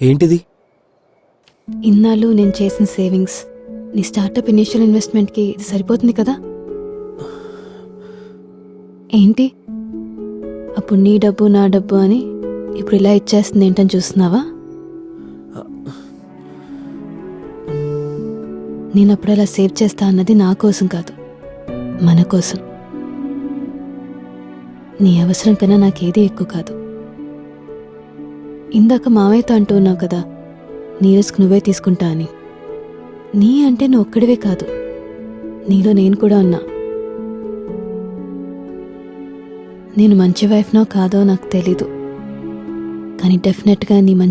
ఏంటిది? ఇన్నాళ్ళు నేను చేసిన సేవింగ్స్, నీ స్టార్టప్ ఇనిషియల్ ఇన్వెస్ట్మెంట్కి ఇది సరిపోతుంది కదా? ఏంటి అప్పుడు నీ డబ్బు నా డబ్బు అని ఇప్పుడు ఇలా ఇచ్చేస్తుంది ఏంటని చూస్తున్నావా? నేను అప్పుడు అలా సేవ్ చేస్తా అన్నది నా కోసం కాదు, మన కోసం. నీ అవసరం కన్నా నాకేది ఎక్కువ కాదు. ఇందాక మావయ్యతో అంటూ ఉన్నావు కదా, నీ రిస్క్ నువ్వే తీసుకుంటా అని. నీ అంటే నువ్వు ఒక్కడివే కాదు, నీలో నేను కూడా ఉన్నా. నేను మంచి వైఫ్నో కాదో నాకు తెలీదు, కానీ డెఫినెట్గా నీ మంచి